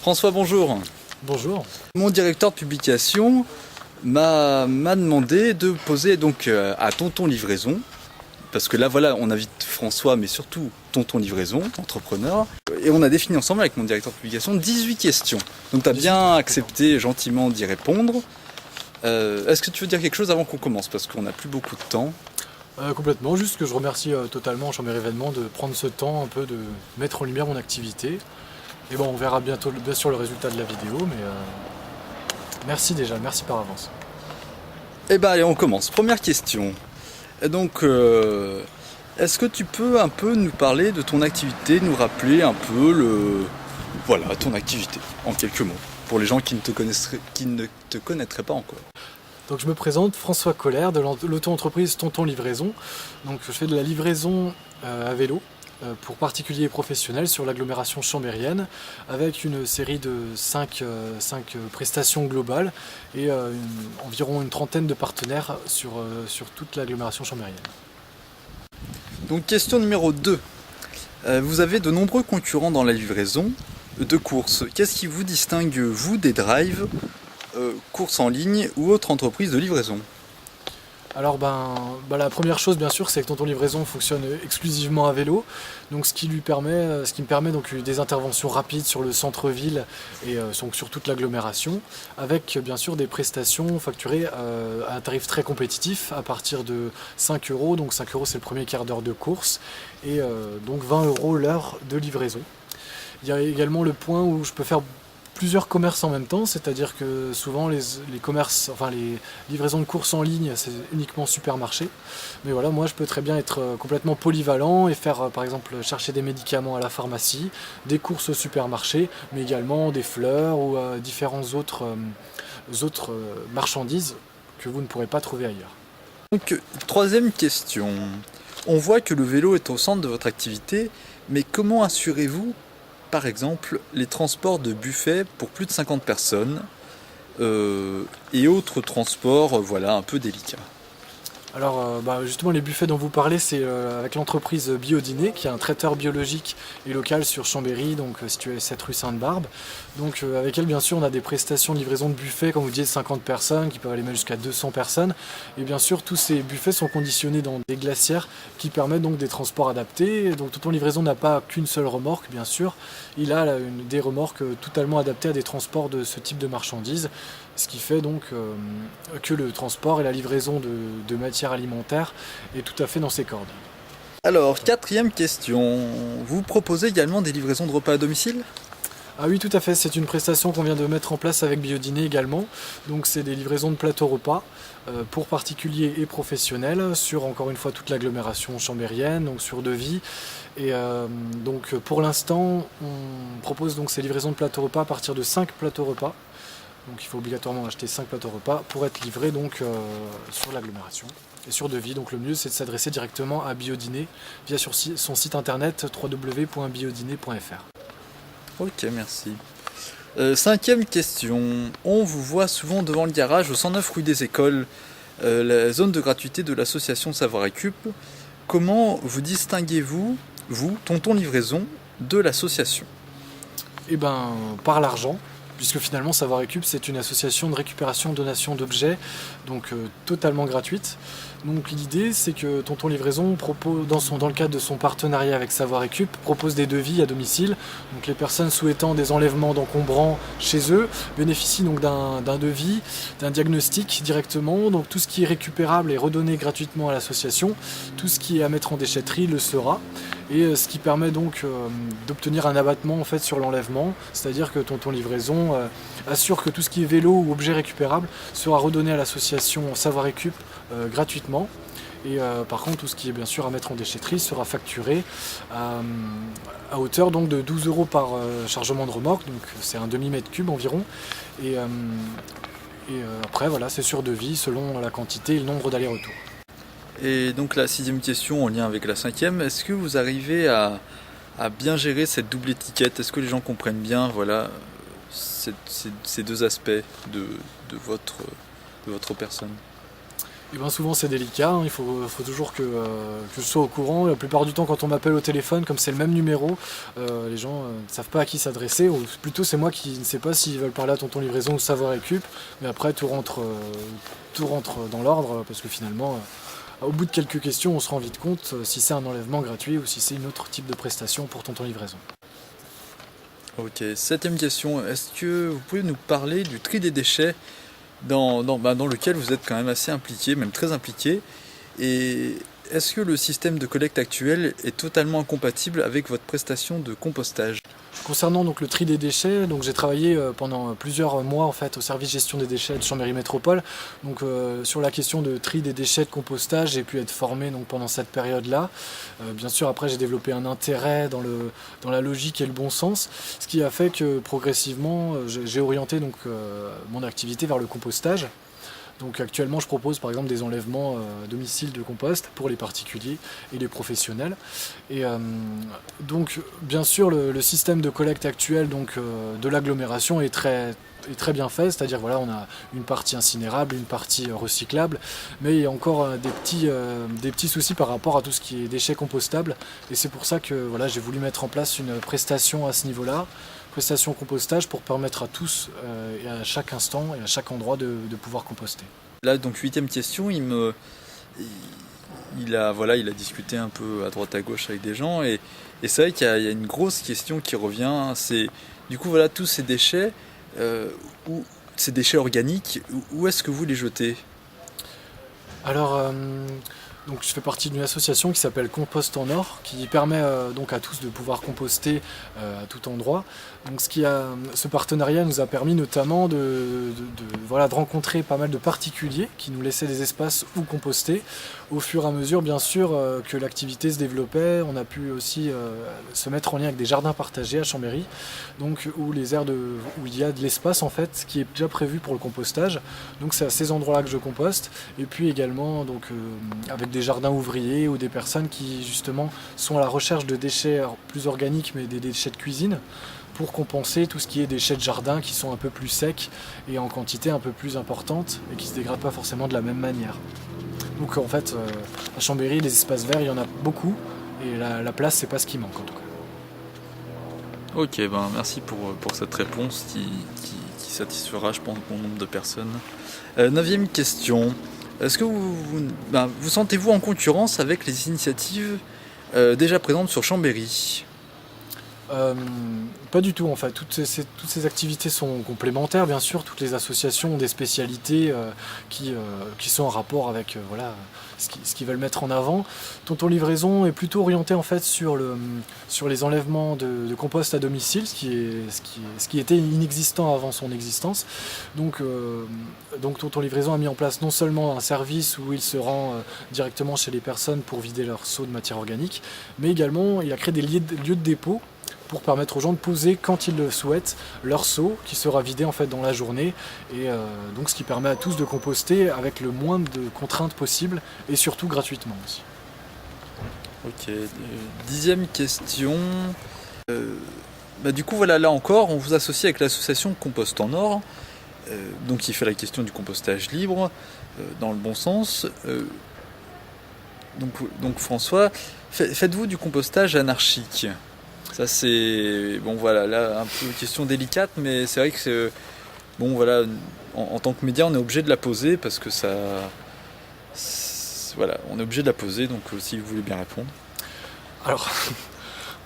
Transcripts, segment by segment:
François, bonjour. Bonjour. Mon directeur de publication m'a demandé de poser donc à Tonton Livraison, parce que là voilà, on invite François, mais surtout Tonton Livraison, entrepreneur, et on a défini ensemble avec mon directeur de publication 18 questions. Donc tu as bien accepté gentiment d'y répondre. Est-ce que tu veux dire quelque chose avant qu'on commence, parce qu'on n'a plus beaucoup de temps? Complètement, juste que je remercie totalement Chambéry Événements de prendre ce temps un peu de mettre en lumière mon activité. Et bon, on verra bientôt bien sûr le résultat de la vidéo, mais merci déjà, merci par avance. Eh ben allez, on commence. Première question. Et donc, est-ce que tu peux un peu nous parler de ton activité, nous rappeler un peu voilà, ton activité, en quelques mots, pour les gens qui ne te connaîtraient pas encore. Donc je me présente, François Colère de l'auto-entreprise Tonton Livraison. Donc je fais de la livraison à vélo pour particuliers et professionnels sur l'agglomération chambérienne, avec une série de 5 prestations globales et environ une trentaine de partenaires sur toute l'agglomération chambérienne. Donc question numéro 2. Vous avez de nombreux concurrents dans la livraison de courses. Qu'est-ce qui vous distingue, vous, des drives, courses en ligne ou autres entreprises de livraison? Alors la première chose bien sûr, c'est que Tonton Livraison fonctionne exclusivement à vélo, donc ce qui me permet donc des interventions rapides sur le centre-ville et donc sur toute l'agglomération, avec bien sûr des prestations facturées à un tarif très compétitif à partir de 5 €, donc 5 € c'est le premier quart d'heure de course, et donc 20 € l'heure de livraison. Il y a également le point où je peux faire plusieurs commerces en même temps, c'est-à-dire que souvent les livraisons de courses en ligne, c'est uniquement supermarché. Mais voilà, moi je peux très bien être complètement polyvalent et faire par exemple chercher des médicaments à la pharmacie, des courses au supermarché, mais également des fleurs ou différents autres marchandises que vous ne pourrez pas trouver ailleurs. Donc, troisième question. On voit que le vélo est au centre de votre activité, mais comment assurez-vous, par exemple, les transports de buffets pour plus de 50 personnes et autres transports voilà, un peu délicats? Alors justement les buffets dont vous parlez, c'est avec l'entreprise Biodîner, qui est un traiteur biologique et local sur Chambéry, donc situé à 7 rue Sainte-Barbe. Donc avec elle bien sûr on a des prestations de livraison de buffets, comme vous disiez, de 50 personnes, qui peuvent aller même jusqu'à 200 personnes. Et bien sûr tous ces buffets sont conditionnés dans des glacières qui permettent donc des transports adaptés. Donc Tonton Livraison n'a pas qu'une seule remorque bien sûr, il a des remorques totalement adaptées à des transports de ce type de marchandises. Ce qui fait donc que le transport et la livraison de matières alimentaires est tout à fait dans ses cordes. Alors, quatrième question. Vous proposez également des livraisons de repas à domicile? Ah oui, tout à fait, c'est une prestation qu'on vient de mettre en place avec Biodîner également. Donc c'est des livraisons de plateaux repas pour particuliers et professionnels sur encore une fois toute l'agglomération chambérienne, donc sur devis. Et donc pour l'instant, on propose donc ces livraisons de plateaux repas à partir de 5 plateaux repas. Donc il faut obligatoirement acheter 5 plateaux repas pour être livré donc sur l'agglomération et sur devis. Donc le mieux c'est de s'adresser directement à Biodîner via sur son site internet www.biodiner.fr. Ok, merci. Cinquième question. On vous voit souvent devant le garage au 109 rue des Écoles, la zone de gratuité de l'association Savoir Récup. Comment vous distinguez-vous, vous, Tonton Livraison, de l'association? Eh ben par l'argent, puisque finalement Savoir Récup c'est une association de récupération donation d'objets, donc totalement gratuite. Donc l'idée c'est que Tonton Livraison propose, dans le cadre de son partenariat avec Savoir Récup, propose des devis à domicile. Donc les personnes souhaitant des enlèvements d'encombrants chez eux bénéficient donc d'un devis, d'un diagnostic directement. Donc tout ce qui est récupérable est redonné gratuitement à l'association, tout ce qui est à mettre en déchetterie le sera. Et ce qui permet donc d'obtenir un abattement en fait sur l'enlèvement, c'est-à-dire que Tonton Livraison assure que tout ce qui est vélo ou objet récupérable sera redonné à l'association Savoir Récup gratuitement. Et par contre tout ce qui est bien sûr à mettre en déchetterie sera facturé à hauteur donc de 12 € par chargement de remorque, donc c'est un demi-mètre cube environ. Et après voilà, c'est sur devis selon la quantité et le nombre d'allers-retours. Et donc la sixième question en lien avec la cinquième, est-ce que vous arrivez à bien gérer cette double étiquette? Est-ce que les gens comprennent bien voilà, ces deux aspects de votre personne? Et bien souvent c'est délicat, hein. Il faut toujours que je sois au courant. La plupart du temps quand on m'appelle au téléphone, comme c'est le même numéro, les gens ne savent pas à qui s'adresser, ou plutôt c'est moi qui ne sais pas s'ils veulent parler à Tonton Livraison ou Savoir Récup, mais après tout rentre dans l'ordre, parce que finalement, au bout de quelques questions, on se rend vite compte si c'est un enlèvement gratuit ou si c'est une autre type de prestation pour Tonton Livraison. Ok, 7e question. Est-ce que vous pouvez nous parler du tri des déchets dans lequel vous êtes quand même assez impliqué, même très impliqué? Et est-ce que le système de collecte actuel est totalement incompatible avec votre prestation de compostage? Concernant donc le tri des déchets, donc j'ai travaillé pendant plusieurs mois en fait au service gestion des déchets de Chambéry Métropole. Donc sur la question de tri des déchets de compostage, j'ai pu être formé donc pendant cette période-là. Bien sûr après j'ai développé un intérêt dans la logique et le bon sens, ce qui a fait que progressivement j'ai orienté donc mon activité vers le compostage. Donc actuellement je propose par exemple des enlèvements à domicile de compost pour les particuliers et les professionnels. Et donc bien sûr le système de collecte actuel donc, de l'agglomération est très bien fait, c'est-à-dire voilà, on a une partie incinérable, une partie recyclable, mais il y a encore des petits soucis par rapport à tout ce qui est déchets compostables, et c'est pour ça que voilà, j'ai voulu mettre en place une prestation à ce niveau-là, prestation compostage pour permettre à tous et à chaque instant et à chaque endroit de pouvoir composter. Là, donc 8e question, il a discuté un peu à droite à gauche avec des gens, et c'est vrai qu'il y a une grosse question qui revient, c'est du coup voilà, tous ces déchets, ces déchets organiques, où est-ce que vous les jetez? Alors, donc je fais partie d'une association qui s'appelle Compost en Or, qui permet donc à tous de pouvoir composter à tout endroit. Donc ce partenariat nous a permis notamment de rencontrer pas mal de particuliers qui nous laissaient des espaces où composter. Au fur et à mesure, bien sûr, que l'activité se développait, on a pu aussi se mettre en lien avec des jardins partagés à Chambéry, donc où il y a de l'espace en fait qui est déjà prévu pour le compostage. Donc c'est à ces endroits-là que je composte. Et puis également donc avec des jardins ouvriers ou des personnes qui justement sont à la recherche de déchets plus organiques, mais des déchets de cuisine, pour compenser tout ce qui est déchets de jardin qui sont un peu plus secs et en quantité un peu plus importante et qui ne se dégradent pas forcément de la même manière. Donc en fait, à Chambéry, les espaces verts, il y en a beaucoup et la place, c'est pas ce qui manque en tout cas. Ok, merci pour cette réponse qui satisfera, je pense, bon nombre de personnes. 9e question. Est-ce que vous sentez-vous en concurrence avec les initiatives déjà présentes sur Chambéry? Pas du tout en fait, toutes ces activités sont complémentaires bien sûr, toutes les associations ont des spécialités qui sont en rapport avec ce qu'ils veulent mettre en avant. Tonton Livraison est plutôt orienté en fait sur les enlèvements de compost à domicile, ce qui était inexistant avant son existence. Donc Tonton Livraison a mis en place non seulement un service où il se rend directement chez les personnes pour vider leurs seaux de matière organique, mais également il a créé des lieux de dépôt pour permettre aux gens de poser quand ils le souhaitent leur seau qui sera vidé en fait dans la journée, et donc ce qui permet à tous de composter avec le moins de contraintes possible et surtout gratuitement aussi. Ok, 10e question. Du coup voilà, là encore on vous associe avec l'association Compost en Or, donc qui fait la question du compostage libre dans le bon sens. Donc François, faites-vous du compostage anarchique? Ça c'est là un peu une question délicate, mais c'est vrai que en tant que média on est obligé de la poser parce que on est obligé de la poser, donc si vous voulez bien répondre. Alors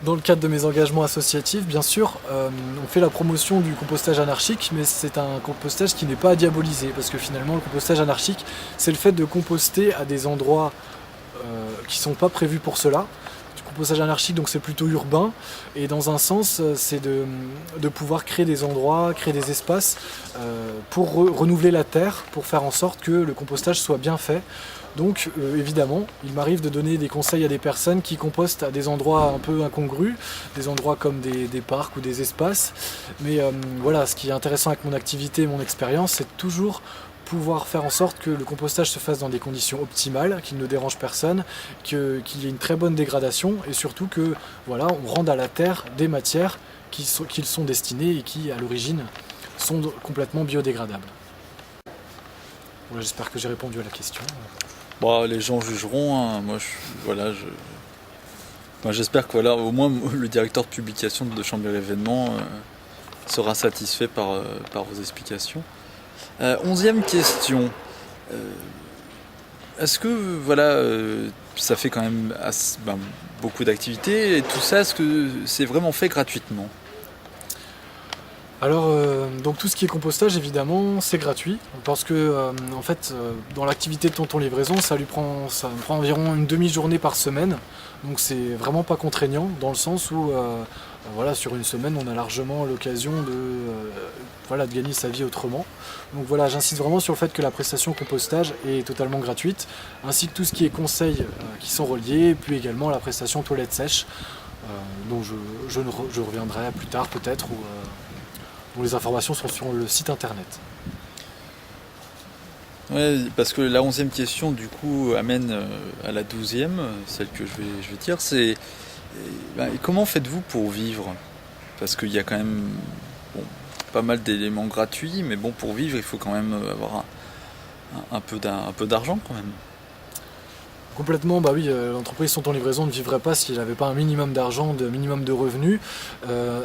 dans le cadre de mes engagements associatifs, bien sûr, on fait la promotion du compostage anarchique, mais c'est un compostage qui n'est pas à diaboliser, parce que finalement le compostage anarchique c'est le fait de composter à des endroits qui ne sont pas prévus pour cela. Compostage anarchique, donc c'est plutôt urbain, et dans un sens c'est de pouvoir créer des endroits, créer des espaces pour renouveler la terre, pour faire en sorte que le compostage soit bien fait. Donc évidemment il m'arrive de donner des conseils à des personnes qui compostent à des endroits un peu incongrus, des endroits comme des parcs ou des espaces, mais ce qui est intéressant avec mon activité et mon expérience, c'est toujours pouvoir faire en sorte que le compostage se fasse dans des conditions optimales, qu'il ne dérange personne, qu'il y ait une très bonne dégradation, et surtout que on rende à la terre des matières qui sont destinées et qui à l'origine sont complètement biodégradables. Voilà, j'espère que j'ai répondu à la question. Bon, les gens jugeront, hein. Moi, j'espère que voilà, au moins le directeur de publication de Chambéry Événements sera satisfait par vos explications. 11e question. Est-ce que voilà, ça fait quand même beaucoup d'activités et tout ça, est-ce que c'est vraiment fait gratuitement? Alors, donc tout ce qui est compostage, évidemment, c'est gratuit, parce que en fait, dans l'activité de Tonton Livraison, ça me prend environ une demi-journée par semaine, donc c'est vraiment pas contraignant, dans le sens où, voilà, sur une semaine, on a largement l'occasion de gagner sa vie autrement. Donc voilà, j'insiste vraiment sur le fait que la prestation compostage est totalement gratuite, ainsi que tout ce qui est conseils qui sont reliés, puis également la prestation toilette sèche, dont je reviendrai plus tard peut-être, dont les informations sont sur le site internet. Ouais, parce que la 11e question du coup amène à la 12e, celle que je vais dire, c'est comment faites-vous pour vivre? Parce qu'il y a quand même pas mal d'éléments gratuits, mais bon, pour vivre il faut quand même avoir un peu d'argent quand même. Complètement, bah oui, l'entreprise Tonton Livraison ne vivrait pas s'il n'avait pas un minimum d'argent, un minimum de revenus.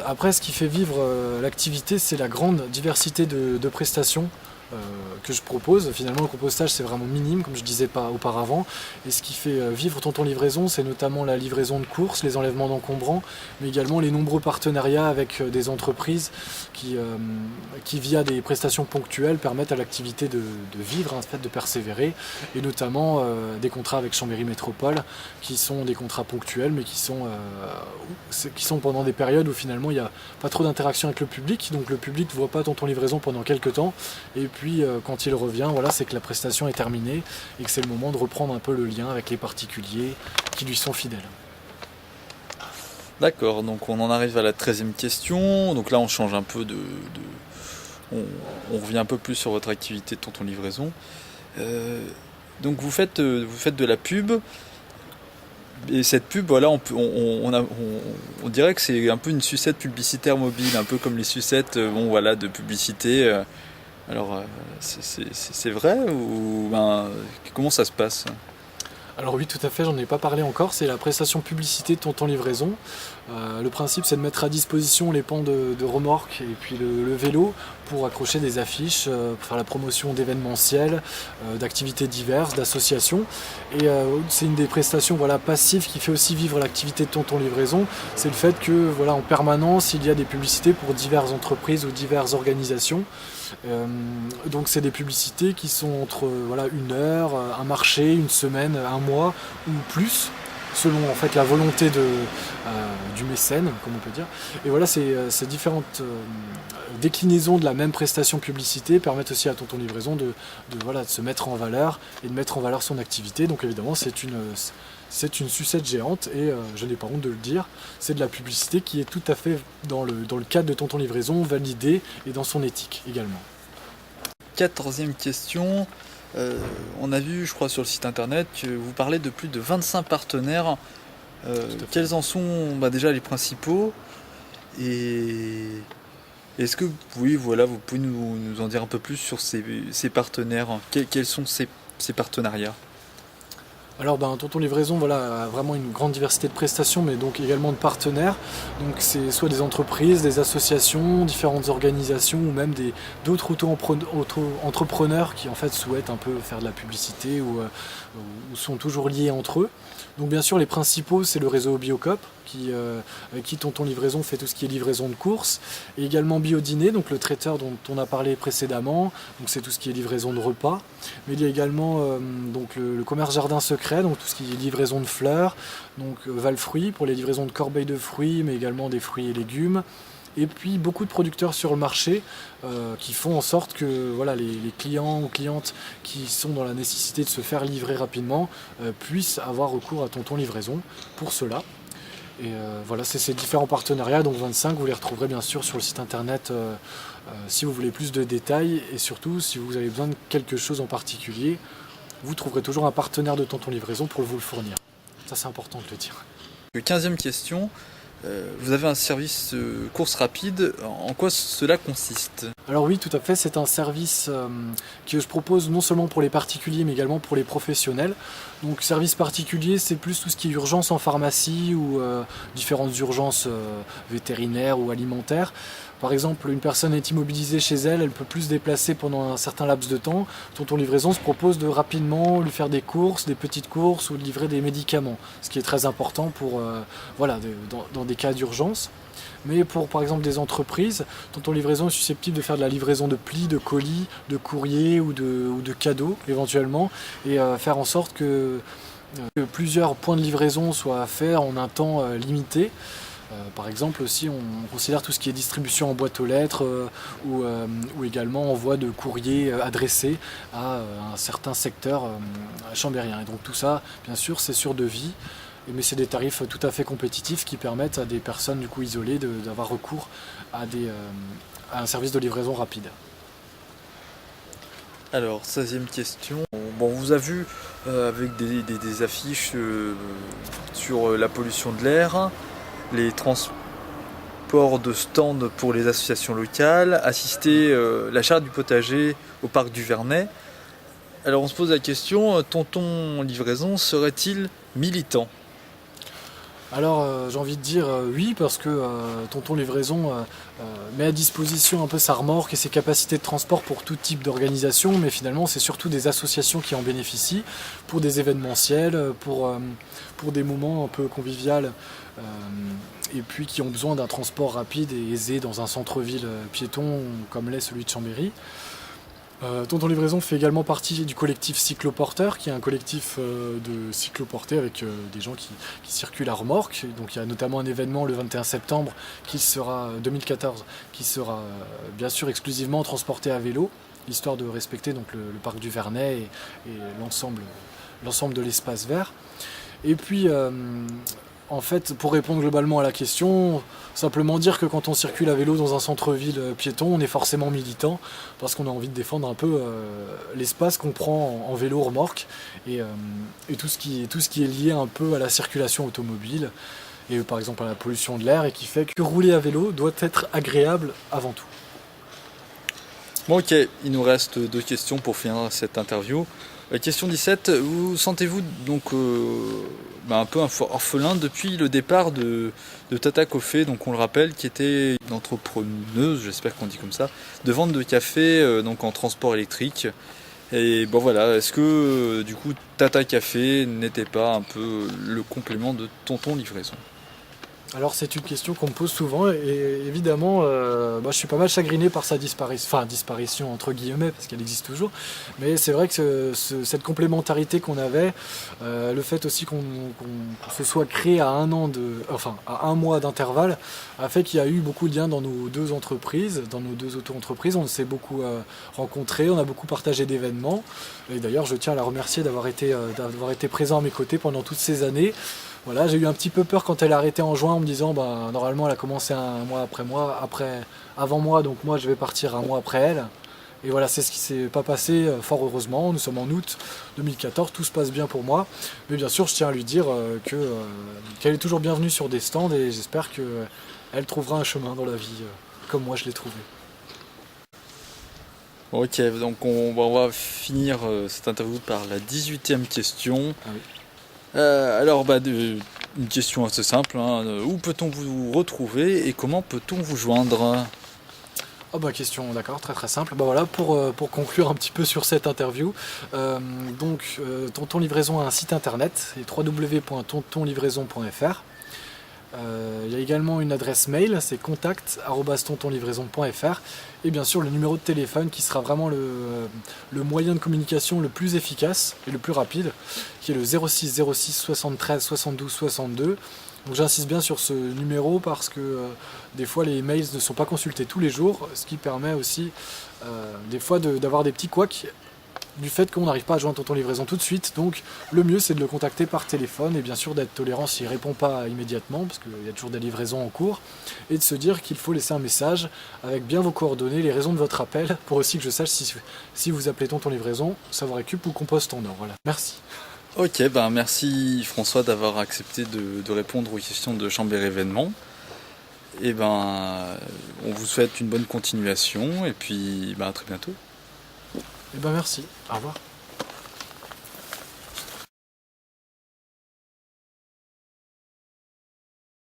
Après, ce qui fait vivre l'activité, c'est la grande diversité de prestations que je propose. Finalement, le compostage, c'est vraiment minime, comme je disais pas auparavant. Et ce qui fait vivre Tonton Livraison, c'est notamment la livraison de courses, les enlèvements d'encombrants, mais également les nombreux partenariats avec des entreprises qui, via des prestations ponctuelles, permettent à l'activité de vivre, en fait, de persévérer, et notamment des contrats avec Chambéry Métropole, qui sont des contrats ponctuels, mais qui sont pendant des périodes où finalement il n'y a pas trop d'interaction avec le public, donc le public ne voit pas Tonton Livraison pendant quelques temps, et puis quand il revient, voilà, c'est que la prestation est terminée et que c'est le moment de reprendre un peu le lien avec les particuliers qui lui sont fidèles. D'accord, donc on en arrive à la 13e question. Donc là on change un peu on revient un peu plus sur votre activité de Tonton Livraison. Donc vous faites de la pub. Et cette pub, voilà, on dirait que c'est un peu une sucette publicitaire mobile, un peu comme les sucettes de publicité. Alors, c'est vrai ou comment ça se passe? Alors oui, tout à fait, j'en ai pas parlé encore, c'est la prestation publicité de Tonton Livraison. Le principe, c'est de mettre à disposition les pans de remorque et puis le vélo pour accrocher des affiches, pour faire la promotion d'événementiels, d'activités diverses, d'associations. Et c'est une des prestations passives qui fait aussi vivre l'activité de Tonton Livraison. C'est le fait que en permanence, il y a des publicités pour diverses entreprises ou diverses organisations. Donc c'est des publicités qui sont entre une heure, un marché, une semaine, un mois ou plus, selon en fait la volonté du mécène, comme on peut dire. Et voilà, ces différentes déclinaisons de la même prestation publicité permettent aussi à Tonton Livraison de se mettre en valeur et de mettre en valeur son activité. Donc évidemment, c'est une sucette géante et je n'ai pas honte de le dire, c'est de la publicité qui est tout à fait dans le cadre de Tonton Livraison, validée et dans son éthique également. 14e question. On a vu, je crois, sur le site internet que vous parlez de plus de 25 partenaires. Quels en sont déjà les principaux? Et est-ce que vous pouvez nous en dire un peu plus sur ces partenaires? Quels sont ces partenariats? Alors Tonton Livraison a vraiment une grande diversité de prestations, mais donc également de partenaires. Donc c'est soit des entreprises, des associations, différentes organisations ou même d'autres auto-entrepreneurs qui en fait souhaitent un peu faire de la publicité ou sont toujours liés entre eux. Donc bien sûr les principaux, c'est le réseau Biocop avec qui Tonton Livraison fait tout ce qui est livraison de courses, et également Biodîner, donc le traiteur dont on a parlé précédemment, donc c'est tout ce qui est livraison de repas, mais il y a également donc le commerce jardin secret, donc tout ce qui est livraison de fleurs, donc Valfruits pour les livraisons de corbeilles de fruits, mais également des fruits et légumes. Et puis beaucoup de producteurs sur le marché qui font en sorte que les clients ou clientes qui sont dans la nécessité de se faire livrer rapidement puissent avoir recours à Tonton Livraison pour cela. Et c'est ces différents partenariats, donc 25, vous les retrouverez bien sûr sur le site internet si vous voulez plus de détails, et surtout si vous avez besoin de quelque chose en particulier, vous trouverez toujours un partenaire de Tonton Livraison pour vous le fournir. Ça c'est important de le dire. 15e question. Vous avez un service course rapide. En quoi cela consiste ? Alors oui, tout à fait, c'est un service que je propose non seulement pour les particuliers, mais également pour les professionnels. Donc service particulier, c'est plus tout ce qui est urgence en pharmacie ou différentes urgences vétérinaires ou alimentaires. Par exemple, une personne est immobilisée chez elle, elle peut plus se déplacer pendant un certain laps de temps. Tonton Livraison se propose de rapidement lui faire des courses, des petites courses ou de livrer des médicaments, ce qui est très important pour, dans des cas d'urgence. Mais pour par exemple des entreprises, Tonton Livraison est susceptible de faire de la livraison de plis, de colis, de courriers ou de cadeaux éventuellement, et faire en sorte que plusieurs points de livraison soient faits en un temps limité. Par exemple aussi on considère tout ce qui est distribution en boîte aux lettres ou également envoi de courrier adressé à un certain secteur chambérien. Et donc tout ça, bien sûr, c'est sur devis, mais c'est des tarifs tout à fait compétitifs qui permettent à des personnes du coup isolées d'avoir recours à un service de livraison rapide. Alors, 16e question. Bon, on vous a vu avec des affiches sur la pollution de l'air, les transports de stands pour les associations locales, assister la charrette du potager au parc du Vernet. Alors on se pose la question, Tonton Livraison serait-il militant ? Alors j'ai envie de dire oui, parce que Tonton Livraison met à disposition un peu sa remorque et ses capacités de transport pour tout type d'organisation, mais finalement c'est surtout des associations qui en bénéficient pour des événementiels, pour des moments un peu conviviaux, et puis qui ont besoin d'un transport rapide et aisé dans un centre-ville piéton comme l'est celui de Chambéry. Tonton Livraison fait également partie du collectif Cycloporteur, qui est un collectif de cycloportés avec des gens qui circulent à remorque. Donc il y a notamment un événement le 21 septembre 2014 qui sera bien sûr exclusivement transporté à vélo, histoire de respecter donc le parc du Vernet et l'ensemble de l'espace vert. Et puis en fait, pour répondre globalement à la question, simplement dire que quand on circule à vélo dans un centre-ville piéton, on est forcément militant, parce qu'on a envie de défendre un peu l'espace qu'on prend en vélo remorque et tout ce qui est lié un peu à la circulation automobile, et par exemple à la pollution de l'air, et qui fait que rouler à vélo doit être agréable avant tout. Bon, ok, il nous reste 2 questions pour finir cette interview. Question 17, vous sentez-vous donc un peu orphelin depuis le départ de Tata Coffee, donc on le rappelle, qui était une entrepreneuse, j'espère qu'on dit comme ça, de vente de café donc en transport électrique. Et bon voilà, est-ce que du coup Tata Café n'était pas un peu le complément de Tonton Livraison ? Alors c'est une question qu'on me pose souvent et évidemment je suis pas mal chagriné par sa disparition entre guillemets parce qu'elle existe toujours, mais c'est vrai que cette complémentarité qu'on avait, le fait aussi qu'on se soit créé à à un mois d'intervalle, a fait qu'il y a eu beaucoup de liens dans nos deux entreprises, dans nos deux auto-entreprises. On s'est beaucoup rencontrés, on a beaucoup partagé d'événements, et d'ailleurs je tiens à la remercier d'avoir été présent à mes côtés pendant toutes ces années. Voilà, j'ai eu un petit peu peur quand elle a arrêté en juin en me disant normalement elle a commencé un mois avant moi, donc moi je vais partir un mois après elle. Et voilà, c'est ce qui s'est pas passé, fort heureusement. Nous sommes en août 2014, tout se passe bien pour moi. Mais bien sûr, je tiens à lui dire qu'elle est toujours bienvenue sur des stands et j'espère qu'elle trouvera un chemin dans la vie comme moi je l'ai trouvé. Ok, donc on va finir cette interview par la 18e question. Ah oui. Alors, une question assez simple, hein. Où peut-on vous retrouver et comment peut-on vous joindre ? Question, d'accord, très très simple. Voilà, pour conclure un petit peu sur cette interview, Tonton Livraison a un site internet, c'est www.tontonlivraison.fr. Il y a également une adresse mail, c'est contact@tontonlivraison.fr, et bien sûr le numéro de téléphone qui sera vraiment le moyen de communication le plus efficace et le plus rapide, qui est le 06 06 73 72 62. Donc j'insiste bien sur ce numéro parce que des fois les mails ne sont pas consultés tous les jours, ce qui permet aussi des fois d'avoir des petits couacs du fait qu'on n'arrive pas à joindre Tonton Livraison tout de suite. Donc le mieux c'est de le contacter par téléphone et bien sûr d'être tolérant s'il ne répond pas immédiatement parce qu'il y a toujours des livraisons en cours, et de se dire qu'il faut laisser un message avec bien vos coordonnées, les raisons de votre appel, pour aussi que je sache si vous appelez Tonton Livraison, savoir récup ou compost en or. Voilà, merci. Ok, merci François d'avoir accepté de répondre aux questions de Chambéry Événements. Et ben, on vous souhaite une bonne continuation et puis à très bientôt. Et ben merci, au revoir.